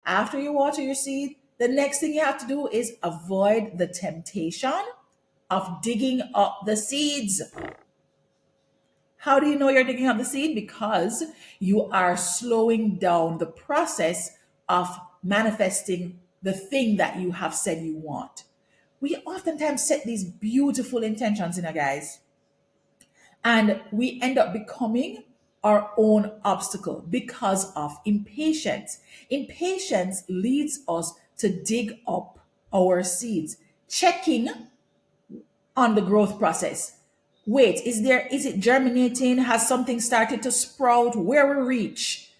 After you water your seed, the next thing you have to do is avoid the temptation of digging up the seeds. How do you know you're digging up the seed? Because you are slowing down the process of manifesting the thing that you have said you want. We oftentimes set these beautiful intentions in our guys, and we end up becoming our own obstacle because of impatience. Impatience leads us to dig up our seeds, checking on the growth process. Wait, is it germinating? Has something started to sprout? Where we reach?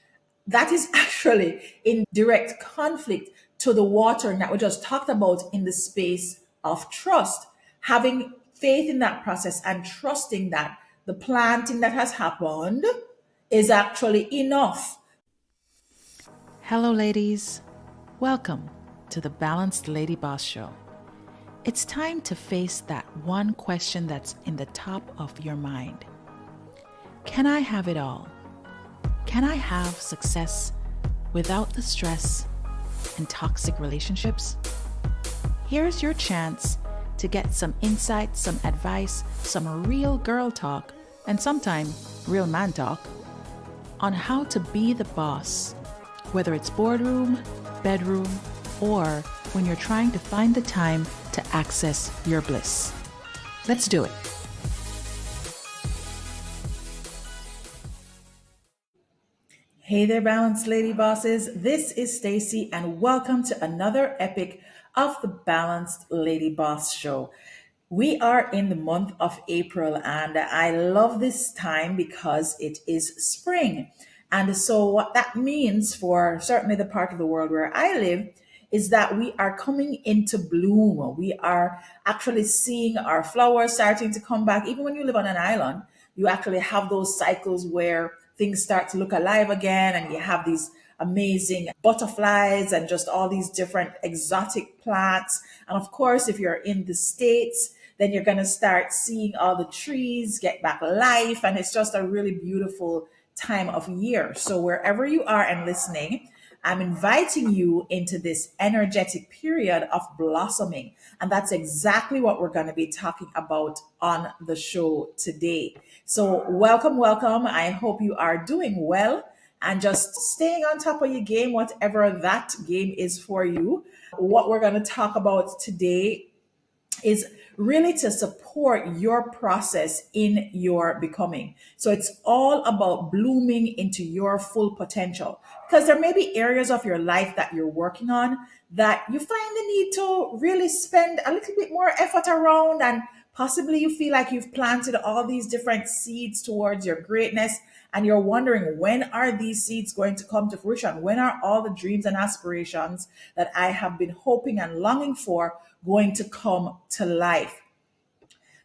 That is actually in direct conflict to the watering that we just talked about in the space of trust. Having faith in that process and trusting that the planting that has happened is actually enough. Hello, ladies. Welcome to the Balanced Lady Boss Show. It's time to face that one question that's in the top of your mind. Can I have it all? Can I have success without the stress and toxic relationships? Here's your chance to get some insight, some advice, some real girl talk, and sometimes real man talk on how to be the boss, whether it's boardroom, bedroom, or when you're trying to find the time to access your bliss. Let's do it. Hey there, balanced lady bosses. This is Stacy, and welcome to another epic of the Balanced Lady Boss Show. We are in the month of April, and I love this time because it is spring. And so, what that means for certainly the part of the world where I live is that we are coming into bloom. We are actually seeing our flowers starting to come back. Even when you live on an island, you actually have those cycles where things start to look alive again, and you have these amazing butterflies and just all these different exotic plants. And of course, if you're in the States, then you're going to start seeing all the trees get back life. And it's just a really beautiful time of year. So wherever you are and listening, I'm inviting you into this energetic period of blossoming. And that's exactly what we're going to be talking about on the show today. So, welcome, welcome. I hope you are doing well and just staying on top of your game, whatever that game is for you. What we're going to talk about today is really to support your process in your becoming. So it's all about blooming into your full potential, because there may be areas of your life that you're working on that you find the need to really spend a little bit more effort around, and possibly you feel like you've planted all these different seeds towards your greatness, and you're wondering, when are these seeds going to come to fruition? When are all the dreams and aspirations that I have been hoping and longing for going to come to life?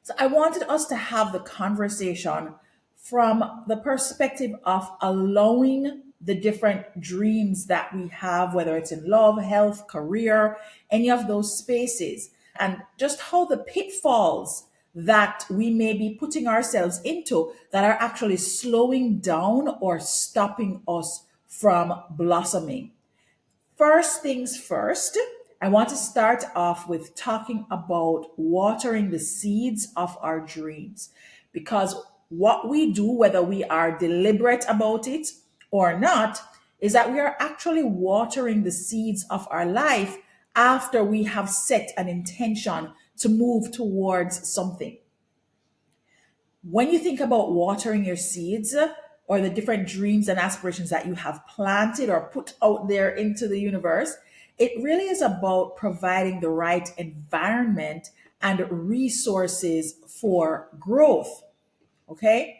So I wanted us to have the conversation from the perspective of allowing the different dreams that we have, whether it's in love, health, career, any of those spaces, and just how the pitfalls that we may be putting ourselves into that are actually slowing down or stopping us from blossoming. First things first, I want to start off with talking about watering the seeds of our dreams. Because what we do, whether we are deliberate about it or not, is that we are actually watering the seeds of our life after we have set an intention to move towards something. When you think about watering your seeds or the different dreams and aspirations that you have planted or put out there into the universe, it really is about providing the right environment and resources for growth. Okay?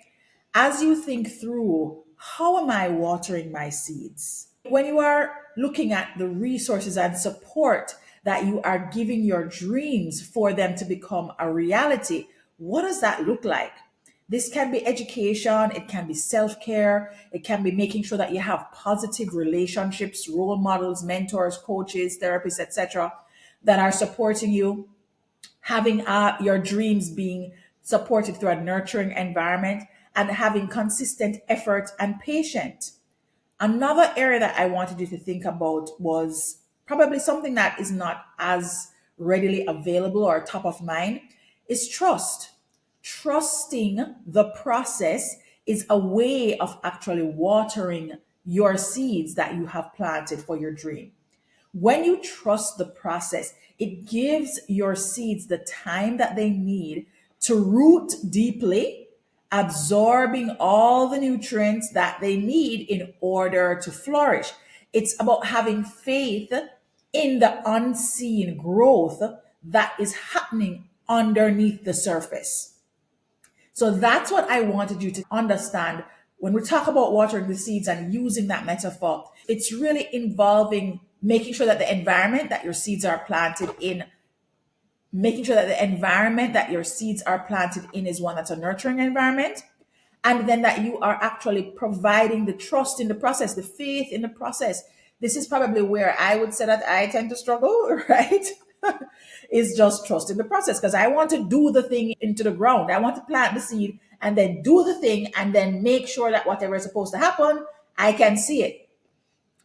As you think through, how am I watering my seeds? When you are looking at the resources and support that you are giving your dreams for them to become a reality, what does that look like? This can be education, it can be self care, it can be making sure that you have positive relationships, role models, mentors, coaches, therapists, etc., that are supporting you, having your dreams being supported through a nurturing environment, and having consistent effort and patience. Another area that I wanted you to think about was probably something that is not as readily available or top of mind is trust. Trusting the process is a way of actually watering your seeds that you have planted for your dream. When you trust the process, it gives your seeds the time that they need to root deeply, absorbing all the nutrients that they need in order to flourish. It's about having faith in the unseen growth that is happening underneath the surface. So that's what I wanted you to understand when we talk about watering the seeds and using that metaphor. It's really involving making sure that the environment that your seeds are planted in, making sure that the environment that your seeds are planted in is one that's a nurturing environment. And then that you are actually providing the trust in the process, the faith in the process. This is probably where I would say that I tend to struggle, right? Is just trust in the process because I want to do the thing into the ground. I want to plant the seed and then do the thing and then make sure that whatever is supposed to happen, I can see it.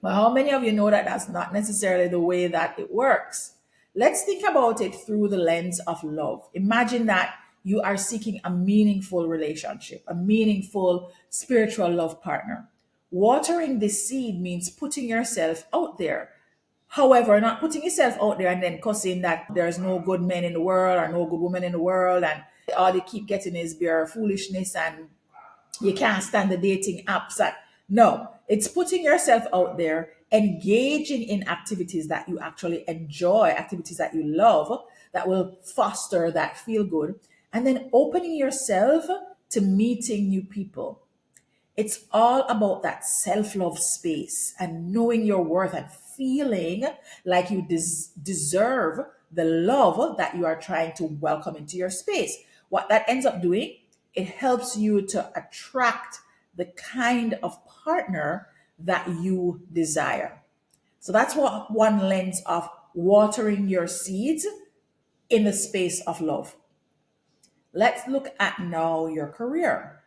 Well, how many of you know that that's not necessarily the way that it works? Let's think about it through the lens of love. Imagine that you are seeking a meaningful relationship, a meaningful spiritual love partner. Watering this seed means putting yourself out there. However, not putting yourself out there and then cussing that there's no good men in the world or no good women in the world and all they keep getting is bare foolishness and you can't stand the dating apps. No, it's putting yourself out there, engaging in activities that you actually enjoy, activities that you love, that will foster that feel good, and then opening yourself to meeting new people. It's all about that self love space and knowing your worth and feeling like you deserve the love that you are trying to welcome into your space. What that ends up doing, it helps you to attract the kind of partner that you desire. So that's what one lens of watering your seeds in the space of love. Let's look at now your career.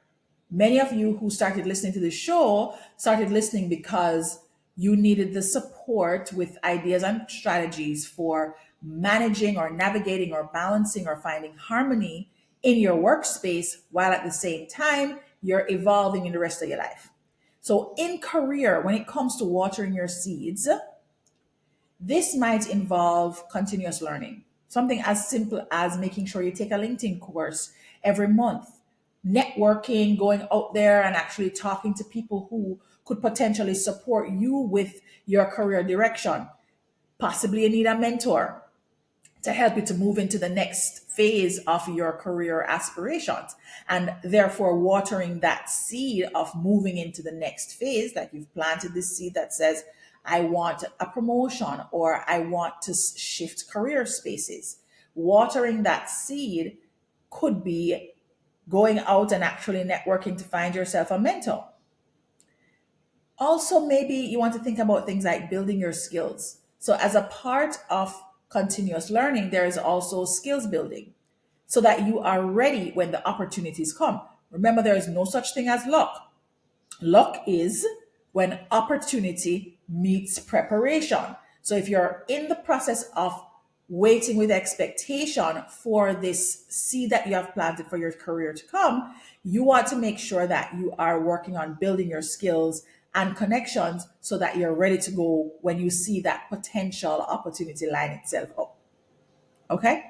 Many of you who started listening to the show started listening because you needed the support with ideas and strategies for managing or navigating or balancing or finding harmony in your workspace while at the same time you're evolving in the rest of your life. So, in career, when it comes to watering your seeds, this might involve continuous learning, something as simple as making sure you take a LinkedIn course every month, networking, going out there and actually talking to people who could potentially support you with your career direction. Possibly you need a mentor to help you to move into the next phase of your career aspirations. And therefore, watering that seed of moving into the next phase, that you've planted this seed that says, I want a promotion or I want to shift career spaces. Watering that seed could be going out and actually networking to find yourself a mentor. Also, maybe you want to think about things like building your skills. So, as a part of continuous learning, there is also skills building so that you are ready when the opportunities come. Remember, there is no such thing as luck. Luck is when opportunity meets preparation. So, if you're in the process of waiting with expectation for this seed that you have planted for your career to come, you want to make sure that you are working on building your skills and connections so that you're ready to go when you see that potential opportunity line itself up. Okay?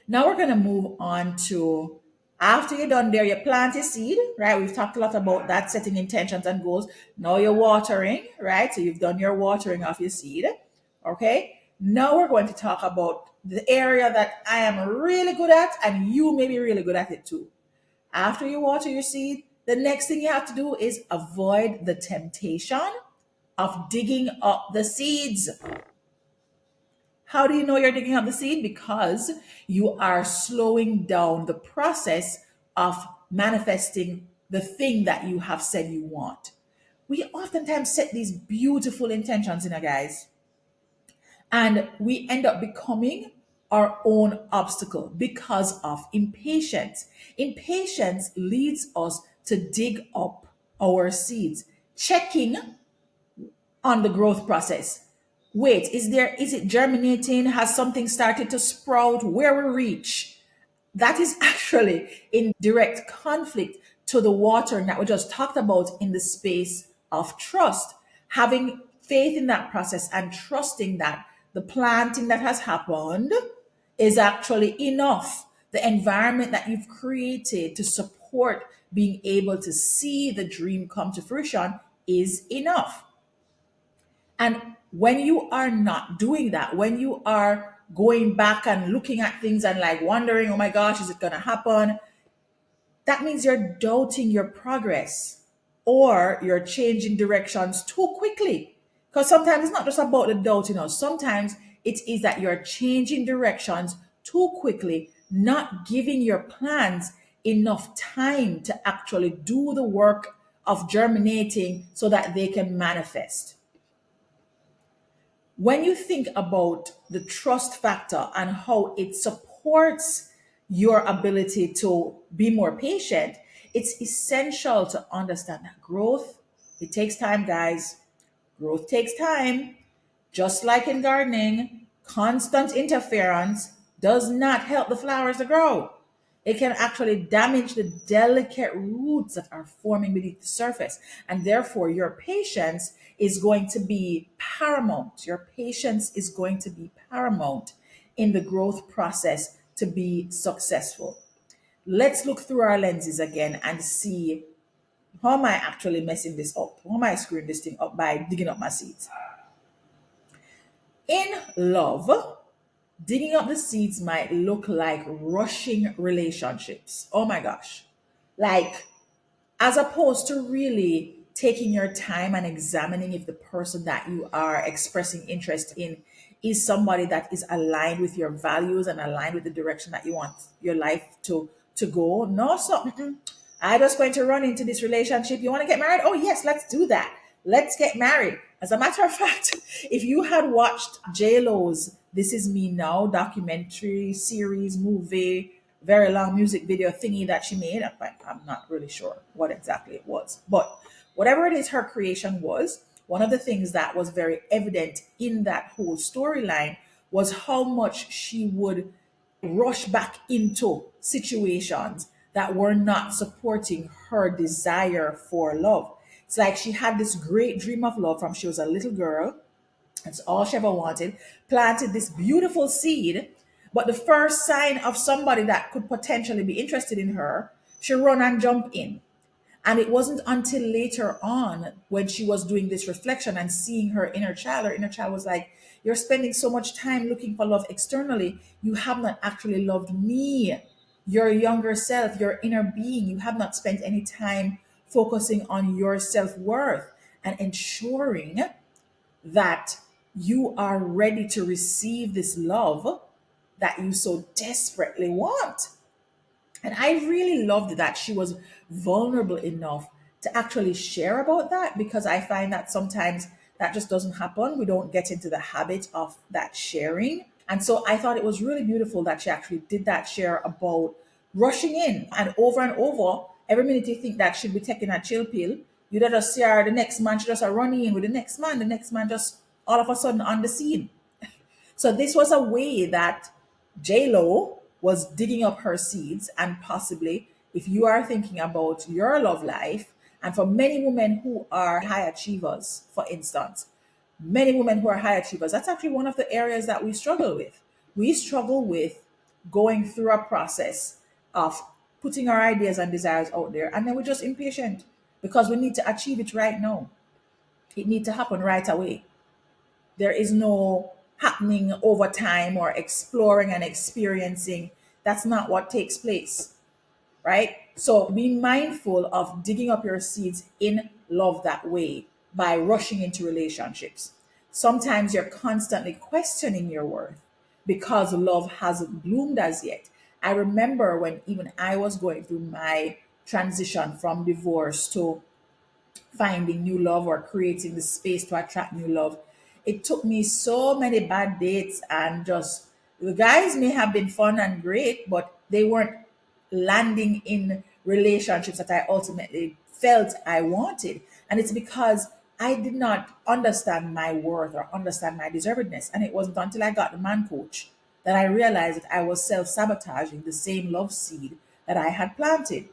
Now we're going to move on to after you're done there, you plant your seed, right? We've talked a lot about that, setting intentions and goals. Now you're watering, right? So you've done your watering of your seed. Okay? Now we're going to talk about the area that I am really good at and you may be really good at it too. After you water your seed, the next thing you have to do is avoid the temptation of digging up the seeds. How do you know you're digging up the seed? Because you are slowing down the process of manifesting the thing that you have said you want. We oftentimes set these beautiful intentions in our guys, and we end up becoming our own obstacle because of impatience. Impatience leads us to dig up our seeds. checking on the growth process. Wait, is it germinating? Has something started to sprout? Where we reach? That is actually in direct conflict to the watering that we just talked about in the space of trust. Having faith in that process and trusting that the planting that has happened is actually enough. The environment that you've created to support being able to see the dream come to fruition is enough. And when you are not doing that, when you are going back and looking at things and like wondering, oh my gosh, is it going to happen? That means you're doubting your progress or you're changing directions too quickly. Because sometimes it's not just about the doubt, sometimes it is that you're changing directions too quickly, not giving your plans enough time to actually do the work of germinating so that they can manifest. When you think about the trust factor and how it supports your ability to be more patient, it's essential to understand that growth, it takes time, guys. Growth takes time. Just like in gardening, constant interference does not help the flowers to grow. It can actually damage the delicate roots that are forming beneath the surface. And therefore, your patience is going to be paramount. Your patience is going to be paramount in the growth process to be successful. Let's look through our lenses again and see how am I actually messing this up? How am I screwing this thing up by digging up my seeds? In love, digging up the seeds might look like rushing relationships. Oh my gosh. Like, as opposed to really taking your time and examining if the person that you are expressing interest in is somebody that is aligned with your values and aligned with the direction that you want your life to go. No, so I just going to run into this relationship. You want to get married? Oh yes, let's do that. Let's get married. As a matter of fact, if you had watched JLo's This Is Me Now documentary, series, movie, very long music video thingy that she made, I'm not really sure what exactly it was, but whatever it is her creation was, one of the things that was very evident in that whole storyline was how much she would rush back into situations that were not supporting her desire for love. It's like she had this great dream of love from she was a little girl. That's all she ever wanted. Planted this beautiful seed, but the first sign of somebody that could potentially be interested in her, she run and jump in. And it wasn't until later on when she was doing this reflection and seeing her inner child was like, you're spending so much time looking for love externally. You have not actually loved me, your younger self, your inner being. You have not spent any time focusing on your self worth and ensuring that you are ready to receive this love that you so desperately want. And I really loved that she was vulnerable enough to actually share about that, because I find that sometimes that just doesn't happen. We don't get into the habit of that sharing. And so I thought it was really beautiful that she actually did that share about rushing in and over. Every minute you think that she'd be taking a chill pill, you just see her the next man, she just a running in with the next man just all of a sudden on the scene. So this was a way that J Lo was digging up her seeds, and possibly if you are thinking about your love life, and for many women who are high achievers, for instance, many women who are high achievers, that's actually one of the areas that we struggle with. We struggle with going through a process of putting our ideas and desires out there, and then we're just impatient because we need to achieve it right now. It needs to happen right away. There is no happening over time or exploring and experiencing. That's not what takes place, right? So be mindful of digging up your seeds in love that way by rushing into relationships. Sometimes you're constantly questioning your worth because love hasn't bloomed as yet. I remember when even I was going through my transition from divorce to finding new love or creating the space to attract new love. It took me so many bad dates, and just the guys may have been fun and great, but they weren't landing in relationships that I ultimately felt I wanted. And it's because I did not understand my worth or understand my deservedness. And it wasn't until I got the man coach that I realized that I was self sabotaging the same love seed that I had planted.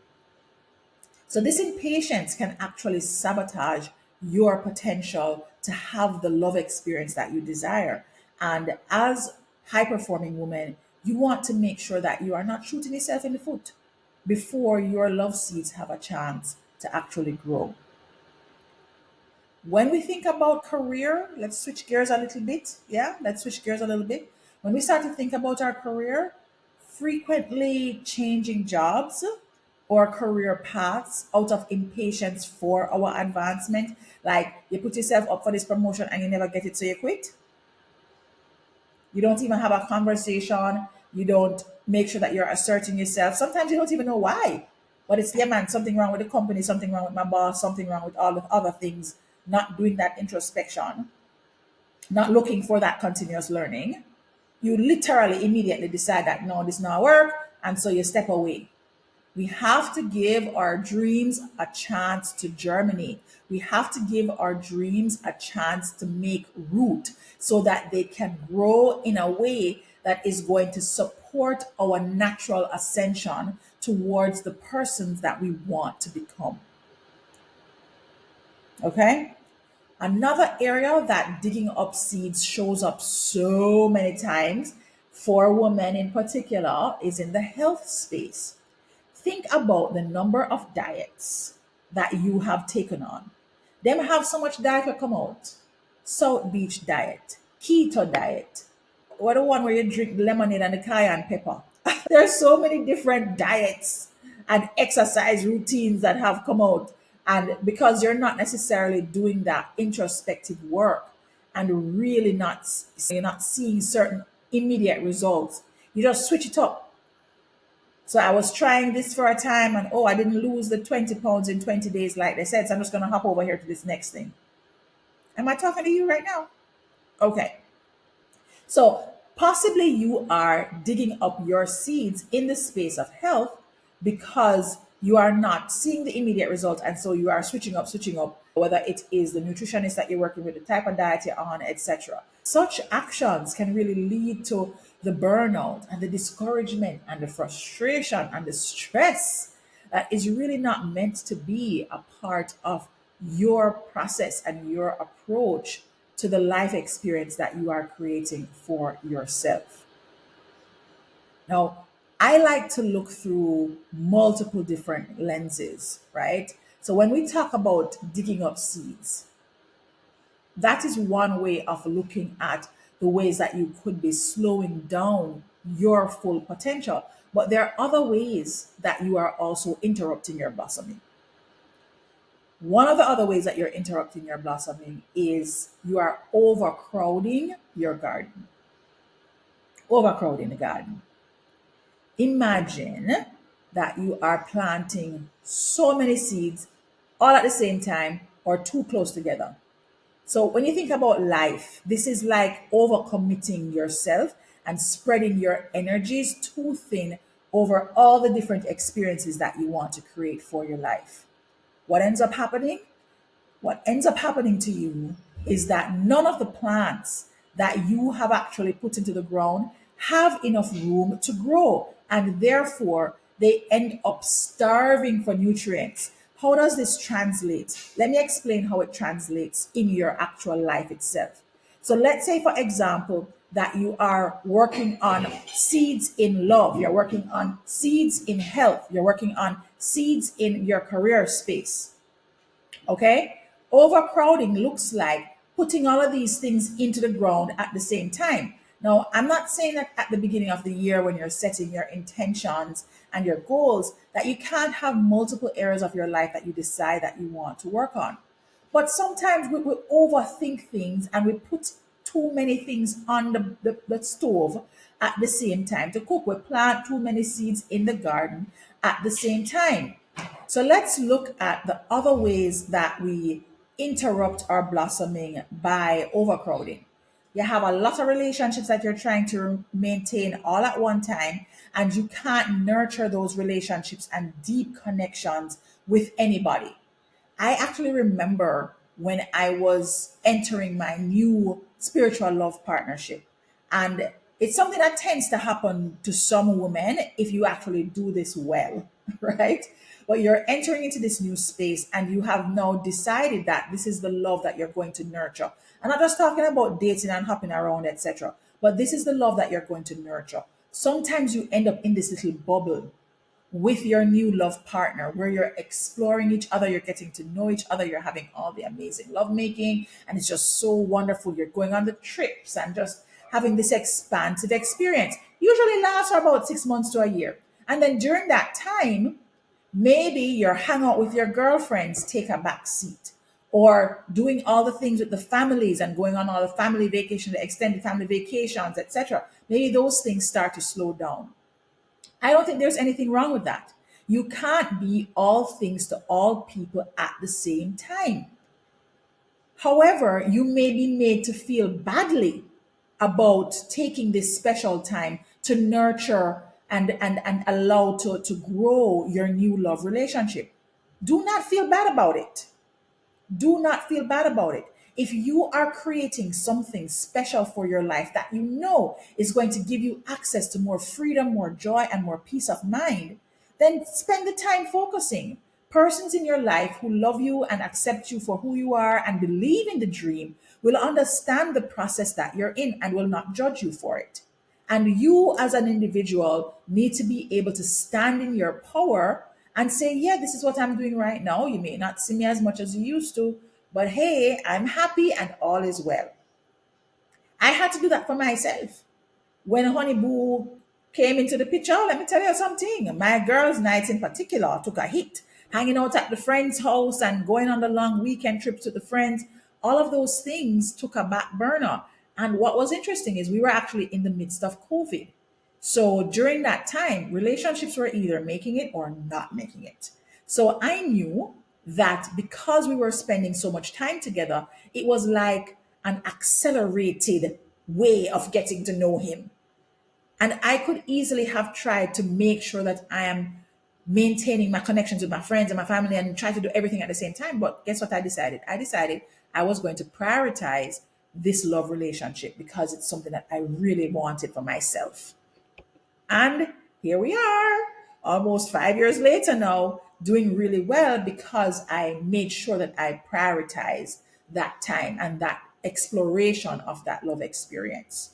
So, this impatience can actually sabotage your potential to have the love experience that you desire. And as high performing women, you want to make sure that you are not shooting yourself in the foot before your love seeds have a chance to actually grow. When we think about career, let's switch gears a little bit. Yeah, let's switch gears a little bit. When we start to think about our career, frequently changing jobs or career paths out of impatience for our advancement, like you put yourself up for this promotion and you never get it, so you quit. You don't even have a conversation. You don't make sure that you're asserting yourself. Sometimes you don't even know why. But it's, yeah, man, something wrong with the company, something wrong with my boss, something wrong with all the other things, not doing that introspection, not looking for that continuous learning. You literally immediately decide that no, this not work. And so you step away. We have to give our dreams a chance to germinate. We have to give our dreams a chance to make root so that they can grow in a way that is going to support our natural ascension towards the persons that we want to become. Okay? Another area that digging up seeds shows up so many times for women in particular is in the health space. Think about the number of diets that you have taken on. Them have so much diet will come out. South Beach diet, keto diet. What the one where you drink lemonade and the cayenne pepper? There's so many different diets and exercise routines that have come out. And because you're not necessarily doing that introspective work and really you're not seeing certain immediate results, you just switch it up. So I was trying this for a time and oh, I didn't lose the 20 pounds in 20 days like they said. So I'm just going to hop over here to this next thing. Am I talking to you right now? Okay. So possibly you are digging up your seeds in the space of health because you are not seeing the immediate result. And so you are switching up, whether it is the nutritionist that you're working with, the type of diet you're on, etc. Such actions can really lead to the burnout and the discouragement and the frustration and the stress that is really not meant to be a part of your process and your approach to the life experience that you are creating for yourself. Now, I like to look through multiple different lenses, right? So when we talk about digging up seeds, that is one way of looking at the ways that you could be slowing down your full potential. But there are other ways that you are also interrupting your blossoming. One of the other ways that you're interrupting your blossoming is you are overcrowding your garden. Overcrowding the garden. Imagine that you are planting so many seeds all at the same time or too close together. So when you think about life, this is like overcommitting yourself and spreading your energies too thin over all the different experiences that you want to create for your life. What ends up happening? What ends up happening to you is that none of the plants that you have actually put into the ground have enough room to grow, and therefore they end up starving for nutrients. How does this translate? Let me explain how it translates in your actual life itself. So let's say, for example, that you are working on seeds in love, you're working on seeds in health, you're working on seeds in your career space. Okay? Overcrowding looks like putting all of these things into the ground at the same time. Now, I'm not saying that at the beginning of the year when you're setting your intentions and your goals that you can't have multiple areas of your life that you decide that you want to work on. But sometimes we overthink things and we put too many things on the stove at the same time to cook. We plant too many seeds in the garden at the same time. So let's look at the other ways that we interrupt our blossoming by overcrowding. You have a lot of relationships that you're trying to maintain all at one time, and you can't nurture those relationships and deep connections with anybody. I actually remember when I was entering my new spiritual love partnership. And it's something that tends to happen to some women if you actually do this well, right? But you're entering into this new space and you have now decided that this is the love that you're going to nurture. I'm not just talking about dating and hopping around, etc. But this is the love that you're going to nurture. Sometimes you end up in this little bubble with your new love partner where you're exploring each other, you're getting to know each other, you're having all the amazing lovemaking, and it's just so wonderful. You're going on the trips and just having this expansive experience. Usually lasts for about 6 months to a year. And then during that time, maybe you're hang out with your girlfriends, take a back seat, or doing all the things with the families and going on all the family vacation, the extended family vacations, etc. Maybe those things start to slow down. I don't think there's anything wrong with that. You can't be all things to all people at the same time. However, you may be made to feel badly about taking this special time to nurture and allow to grow your new love relationship. Do not feel bad about it. Do not feel bad about it. If you are creating something special for your life that you know is going to give you access to more freedom, more joy, and more peace of mind, then spend the time focusing. Persons in your life who love you and accept you for who you are and believe in the dream will understand the process that you're in and will not judge you for it. And you, as an individual, need to be able to stand in your power and say, yeah, this is what I'm doing right now. You may not see me as much as you used to, but hey, I'm happy and all is well. I had to do that for myself. When Honey Boo came into the picture, let me tell you something. My girls' nights in particular took a hit. Hanging out at the friend's house and going on the long weekend trips with the friends, all of those things took a back burner. And what was interesting is we were actually in the midst of COVID. So during that time, relationships were either making it or not making it. So I knew that because we were spending so much time together, it was like an accelerated way of getting to know him. And I could easily have tried to make sure that I am maintaining my connections with my friends and my family and try to do everything at the same time. But guess what I decided? I decided I was going to prioritize this love relationship because it's something that I really wanted for myself. And here we are, almost 5 years later now, doing really well because I made sure that I prioritized that time and that exploration of that love experience.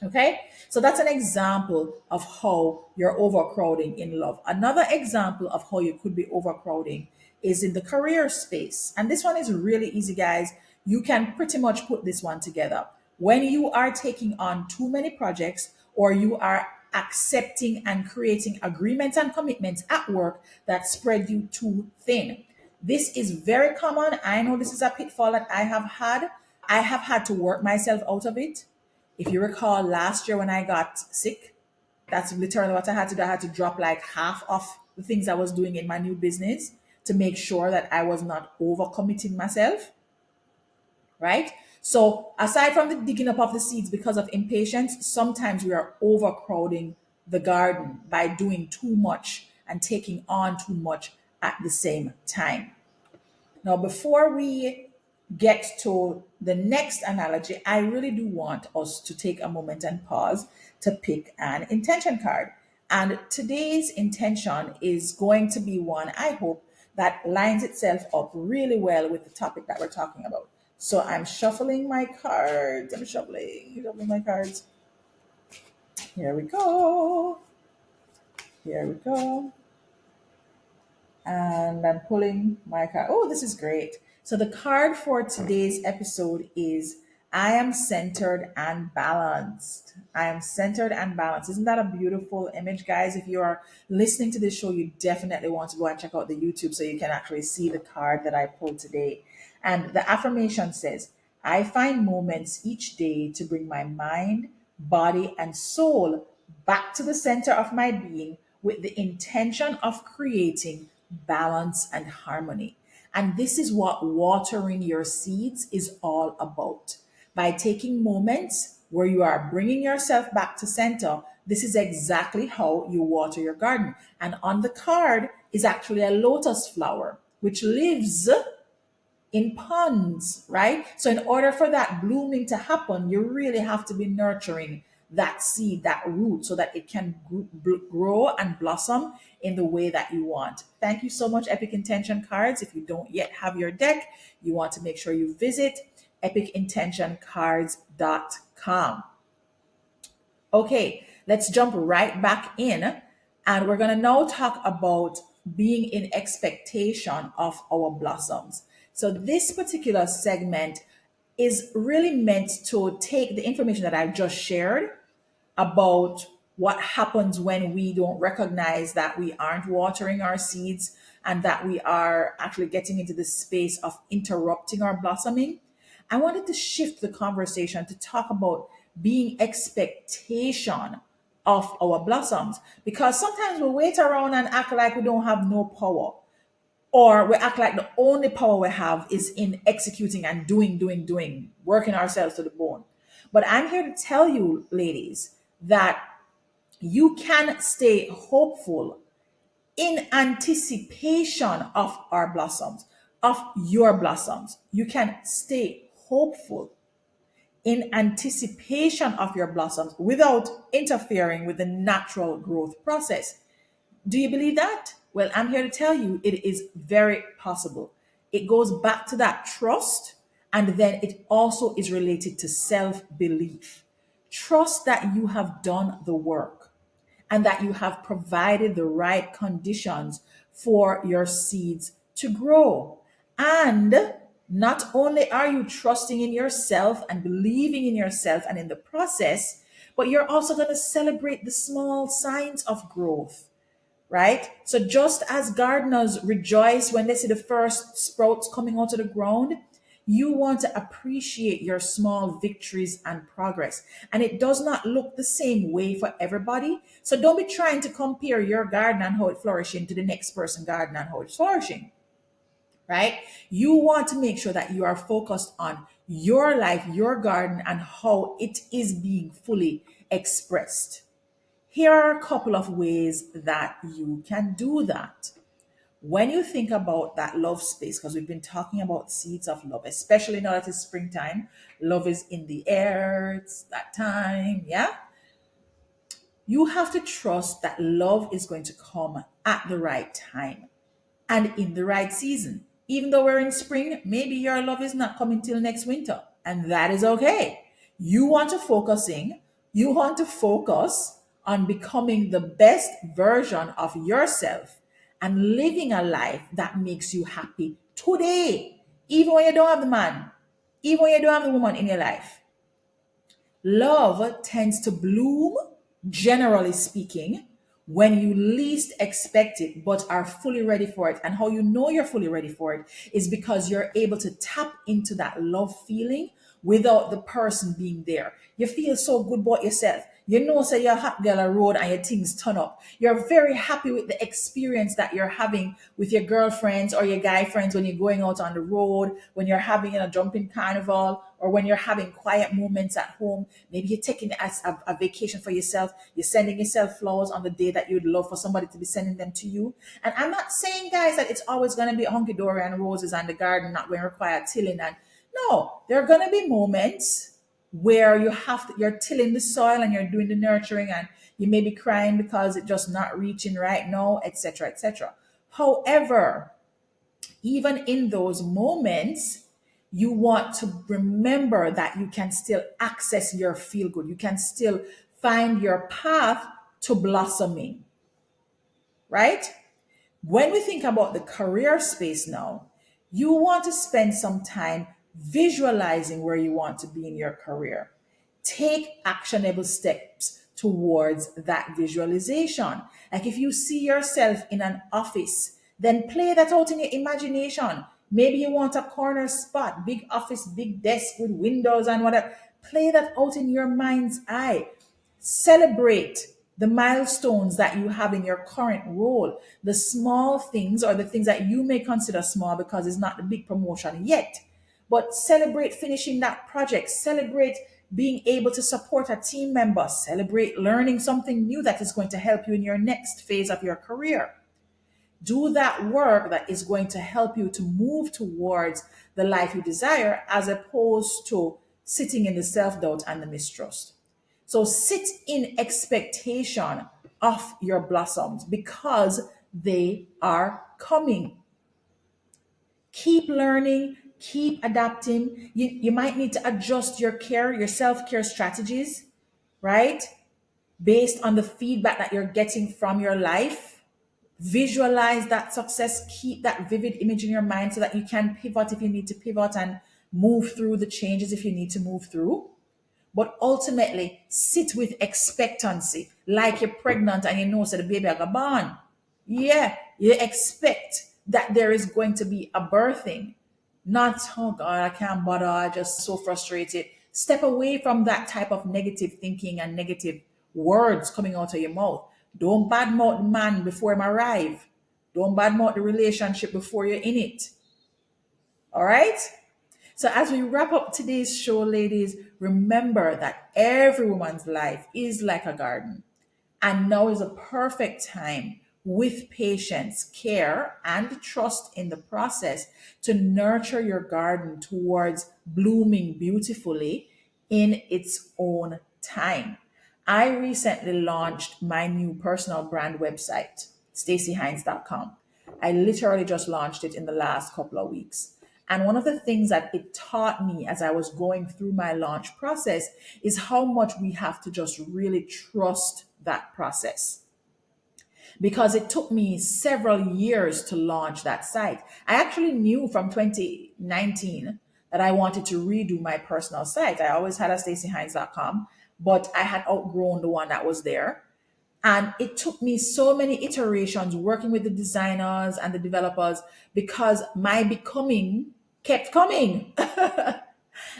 Okay, so that's an example of how you're overcrowding in love. Another example of how you could be overcrowding is in the career space. And this one is really easy, guys. You can pretty much put this one together. When you are taking on too many projects or you are accepting and creating agreements and commitments at work that spread you too thin. This is very common. I know this is a pitfall that I have had. I have had to work myself out of it. If you recall last year when I got sick, that's literally what I had to do. I had to drop like half of the things I was doing in my new business to make sure that I was not overcommitting myself, right? So aside from the digging up of the seeds because of impatience, sometimes we are overcrowding the garden by doing too much and taking on too much at the same time. Now, before we get to the next analogy, I really do want us to take a moment and pause to pick an intention card. And today's intention is going to be one, I hope, that lines itself up really well with the topic that we're talking about. So I'm shuffling my cards. I'm shuffling my cards. Here we go. Here we go. And I'm pulling my card. Oh, this is great. So the card for today's episode is I am centered and balanced. I am centered and balanced. Isn't that a beautiful image, guys? If you are listening to this show, you definitely want to go and check out the YouTube so you can actually see the card that I pulled today. And the affirmation says, I find moments each day to bring my mind, body, and soul back to the center of my being with the intention of creating balance and harmony. And this is what watering your seeds is all about. By taking moments where you are bringing yourself back to center, this is exactly how you water your garden. And on the card is actually a lotus flower. which lives in ponds, right? So, in order for that blooming to happen, you really have to be nurturing that seed, that root, so that it can grow and blossom in the way that you want. Thank you so much, Epic Intention Cards. If you don't yet have your deck, you want to make sure you visit epicintentioncards.com. Okay, let's jump right back in, and we're going to now talk about being in expectation of our blossoms. So, this particular segment is really meant to take the information that I've just shared about what happens when we don't recognize that we aren't watering our seeds and that we are actually getting into the space of interrupting our blossoming. I wanted to shift the conversation to talk about being expectation of our blossoms, because sometimes we wait around and act like we don't have no power, or we act like the only power we have is in executing and doing, working ourselves to the bone. But I'm here to tell you, ladies, that you can stay hopeful in anticipation of our blossoms, of your blossoms. You can stay hopeful in anticipation of your blossoms without interfering with the natural growth process. Do you believe that? Well, I'm here to tell you it is very possible. It goes back to that trust, and then it also is related to self belief. Trust that you have done the work and that you have provided the right conditions for your seeds to grow. And not only are you trusting in yourself and believing in yourself and in the process, but you're also going to celebrate the small signs of growth, right? So just as gardeners rejoice when they see the first sprouts coming out of the ground, you want to appreciate your small victories and progress. And it does not look the same way for everybody. So don't be trying to compare your garden and how it's flourishing to the next person's garden and how it's flourishing, right? You want to make sure that you are focused on your life, your garden, and how it is being fully expressed. Here are a couple of ways that you can do that. When you think about that love space, because we've been talking about seeds of love, especially now that it's springtime, love is in the air, it's that time, yeah? You have to trust that love is going to come at the right time and in the right season. Even though we're in spring, maybe your love is not coming till next winter, and that is okay. You want to focus on becoming the best version of yourself and living a life that makes you happy today, even when you don't have the man, even when you don't have the woman in your life. Love tends to bloom, generally speaking, when you least expect it but are fully ready for it. And how you know you're fully ready for it is because you're able to tap into that love feeling without the person being there. You feel so good about yourself. You know, say you're a hot girl on road and your things turn up. You're very happy with the experience that you're having with your girlfriends or your guy friends when you're going out on the road, when you're having a jumping carnival, or when you're having quiet moments at home. Maybe you're taking a vacation for yourself. You're sending yourself flowers on the day that you'd love for somebody to be sending them to you. And I'm not saying, guys, that it's always going to be hunky-dory and roses and the garden not going to require tilling. And no, there are going to be moments where you're tilling the soil and you're doing the nurturing, and you may be crying because it's just not reaching right now, etc., etc. However, even in those moments, you want to remember that you can still access your feel good. You can still find your path to blossoming, right? When we think about the career space now, you want to spend some time visualizing where you want to be in your career. Take actionable steps towards that visualization. Like if you see yourself in an office, then play that out in your imagination. Maybe you want a corner spot, big office, big desk with windows and whatever. Play that out in your mind's eye. Celebrate the milestones that you have in your current role, the small things or the things that you may consider small because it's not the big promotion yet. But celebrate finishing that project, celebrate being able to support a team member, celebrate learning something new that is going to help you in your next phase of your career. Do that work that is going to help you to move towards the life you desire, as opposed to sitting in the self doubt and the mistrust. So sit in expectation of your blossoms because they are coming. Keep learning, keep adapting. You might need to adjust your self care strategies, right? Based on the feedback that you're getting from your life. Visualize that success, keep that vivid image in your mind so that you can pivot if you need to pivot and move through the changes if you need to move through. But ultimately, sit with expectancy, like you're pregnant and you know so the baby are born. Yeah, you expect that there is going to be a birthing. Not, oh God, I can't bother, I just so frustrated. Step away from that type of negative thinking and negative words coming out of your mouth. Don't badmouth the man before him arrive. Don't badmouth the relationship before you're in it. All right? So, as we wrap up today's show, ladies, remember that every woman's life is like a garden. And now is a perfect time, with patience, care, and trust in the process, to nurture your garden towards blooming beautifully in its own time. I recently launched my new personal brand website, stacyhines.com. I literally just launched it in the last couple of weeks. And one of the things that it taught me as I was going through my launch process is how much we have to just really trust that process. Because it took me several years to launch that site. I actually knew from 2019 that I wanted to redo my personal site. I always had a stacyhines.com, but I had outgrown the one that was there. And it took me so many iterations working with the designers and the developers because my becoming kept coming.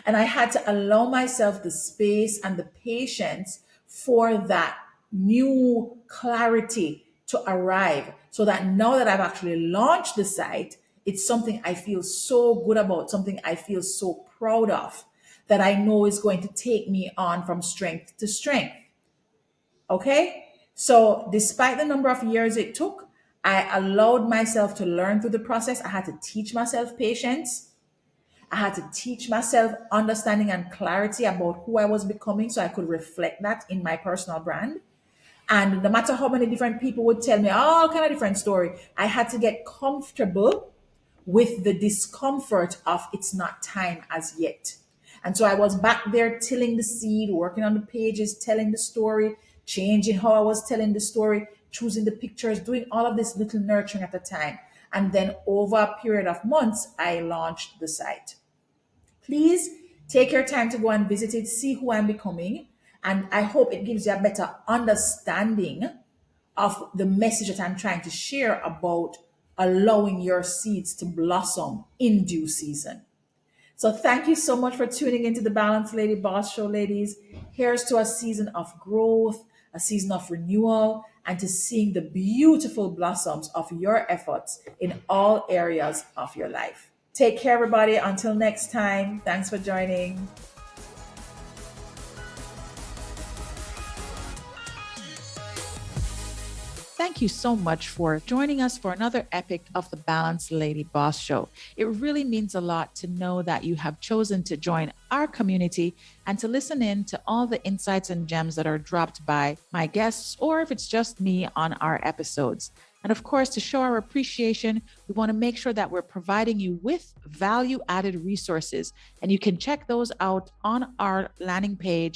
And I had to allow myself the space and the patience for that new clarity to arrive, so that now that I've actually launched the site, it's something I feel so good about, something I feel so proud of, that I know is going to take me on from strength to strength. Okay? So, despite the number of years it took, I allowed myself to learn through the process. I had to teach myself patience. I had to teach myself understanding and clarity about who I was becoming so I could reflect that in my personal brand. And no matter how many different people would tell me all kind of different story, I had to get comfortable with the discomfort of it's not time as yet. And so I was back there tilling the seed, working on the pages, telling the story, changing how I was telling the story, choosing the pictures, doing all of this little nurturing at the time. And then over a period of months, I launched the site. Please take your time to go and visit it, see who I'm becoming. And I hope it gives you a better understanding of the message that I'm trying to share about allowing your seeds to blossom in due season. So thank you so much for tuning into the Balanced Lady Boss Show, ladies. Here's to a season of growth, a season of renewal, and to seeing the beautiful blossoms of your efforts in all areas of your life. Take care, everybody. Until next time, thanks for joining. Thank you so much for joining us for another epic of the Balanced Lady Boss Show. It really means a lot to know that you have chosen to join our community and to listen in to all the insights and gems that are dropped by my guests, or if it's just me on our episodes. And of course, to show our appreciation, we want to make sure that we're providing you with value-added resources. And you can check those out on our landing page